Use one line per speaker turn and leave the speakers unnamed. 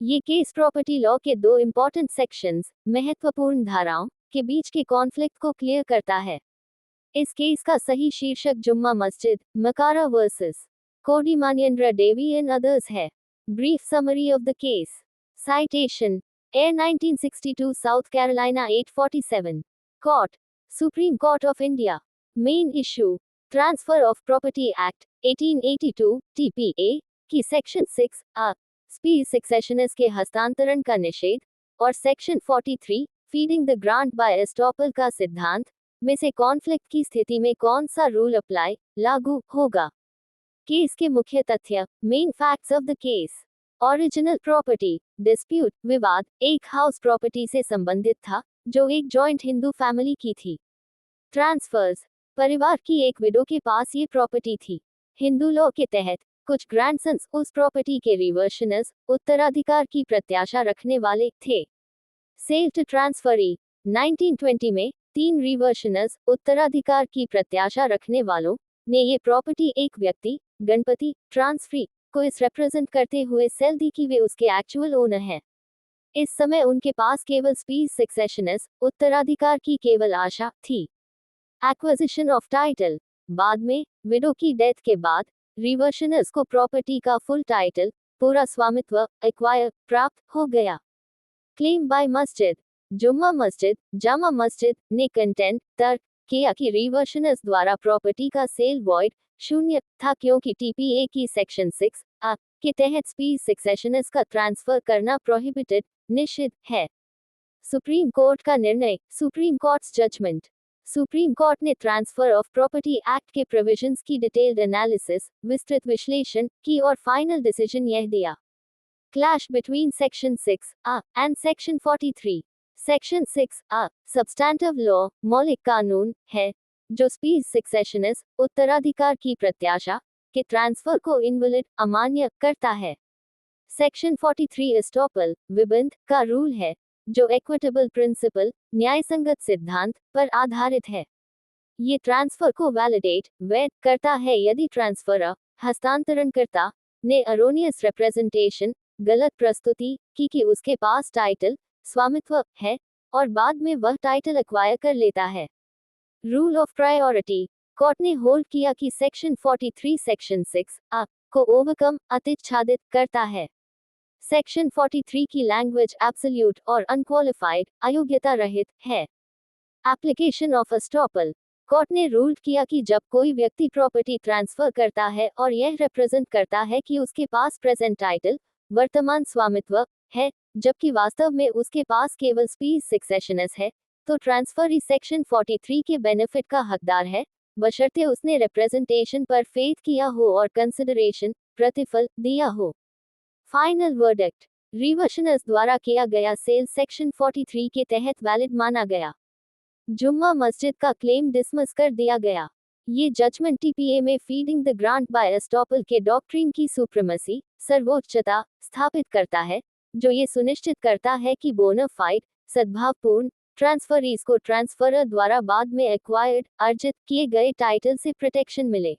ये case property law के दो इंपॉर्टेंट सेक्शंस, महत्वपूर्ण धाराओं के बीच के कॉन्फ्लिक्ट को क्लियर करता है। इस केस का सही शीर्षक जुम्मा मस्जिद, Makara versus Kodi Maniyandra Devi and others है। Brief summary of the case. Citation: air 1962 South Carolina 847। Court: Supreme Court of India. Main issue: transfer of property act 1882 TPA की सेक्शन 6 आ स्पीड सक्सेशनर्स के हस्तांतरण का निषेध और section 43 feeding the grant by estoppel का सिद्धांत में से कॉन्फ्लिक्ट की स्थिति में कौन सा रूल अप्लाई लागू होगा। केस के मुख्य तथ्य: main facts of the case. Original property dispute विवाद एक हाउस प्रॉपर्टी से संबंधित था जो एक जॉइंट हिंदू फैमिली की थी। ट्रांसफर्स: परिवार की एक विडो के पास ये प्रॉपर्टी थी। हिंदू लॉ के तहत कुछ ग्रैंडसन्स उस प्रॉपर्टी के रिवर्शनर्स उत्तराधिकार की प्रत्याशा रखने वाले थे। सेल टू ट्रांसफरी: 1920 में 3 रिवर्शनर्स उत्तराधिकार की प्रत्याशा रखने वालों ने ये प्रॉपर्टी एक व्यक्ति, गणपति ट्रांसफरी, को इस रिप्रेजेंट करते हुए सेल दी कि वे उसके एक्चुअल ओनर हैं। इस समय उनके पास केवल स्पीड सक्सेशनर्स उत्तराधिकार की केवल आशा थी। एक्विजिशन ऑफ टाइटल: बाद में विडो की डेथ के बाद रिवर्शनर्स को प्रॉपर्टी का फुल टाइटल, पूरा स्वामित्व एक्वायर प्राप्त हो गया। क्लेम बाय मस्जिद: जुम्मा मस्जिद, जामा मस्जिद ने कंटेंट तर्क किया कि रिवर्शनर्स द्वारा प्रॉपर्टी का सेल वॉइड शून्य था क्योंकि टीपीए की सेक्शन 6 आ के तहत स्पीड सक्सेशनर्स का ट्रांसफर करना प्रोहिबिटेड निषिद्ध है। सुप्रीम कोर्ट का निर्णय: supreme courts judgment. Supreme court ने ट्रांसफर ऑफ प्रॉपर्टी एक्ट के प्रोविजंस की डिटेल्ड एनालिसिस, विस्तृत विश्लेषण की और फाइनल डिसीजन यह दिया। क्लैश बिटवीन सेक्शन 6 आ एंड सेक्शन 43। सेक्शन 6 आ सब्सटैंटिव लॉ, मौलिक कानून है जो स्पीड सक्सेशनर्स उत्तराधिकार की प्रत्याशा के ट्रांसफर को इनवैलिड अमान्य करता है। सेक्शन 43 एस्टॉपल विबंध का रूल है जो इक्विटेबल प्रिंसिपल, न्यायसंगत सिद्धांत पर आधारित है। ये ट्रांसफर को वैलिडेट वैध करता है यदि ट्रांसफरर हस्तांतरणकर्ता ने अरोनियस रिप्रेजेंटेशन गलत प्रस्तुति की कि उसके पास टाइटल स्वामित्व है और बाद में वह टाइटल एक्वायर कर लेता है। रूल ऑफ प्रायोरिटी: कोर्ट ने होल्ड किया कि सेक्शन 43 सेक्शन 6 आ को ओवरकम अतिच्छादित करता है। सेक्शन 43 की लैंग्वेज एब्सोल्यूट और अनक्वालिफाइड अयोग्यता रहित है। एप्लीकेशन ऑफ एस्टॉपल: कोर्ट ने रूल किया कि जब कोई व्यक्ति प्रॉपर्टी ट्रांसफर करता है और यह रिप्रेजेंट करता है कि उसके पास प्रेजेंट टाइटल वर्तमान स्वामित्व है जबकि वास्तव में उसके पास केवल स्पीड सक्सेशनर्स है, तो ट्रांसफरी सेक्शन 43 के बेनिफिट का हकदार है बशर्ते उसने रिप्रेजेंटेशन पर फेथ किया हो और कंसिडरेशन प्रतिफल दिया हो। फाइनल वर्डिक्ट: रिवर्शनर्स द्वारा किया गया सेल सेक्शन 43 के तहत वैलिड माना गया। जुम्मा मस्जिद का क्लेम डिसमिस कर दिया गया। ये जजमेंट टीपीए में feeding the grant by estoppel के डॉक्ट्रिन की सुप्रीमेसी सर्वोच्चता स्थापित करता है जो ये सुनिश्चित करता है कि बोना फाइड सद्भावपूर्ण ट्रांसफरीज को ट्रांसफरर द्वारा बाद में एक्वायर्ड अर्जित किए गए टाइटल से प्रोटेक्शन मिले।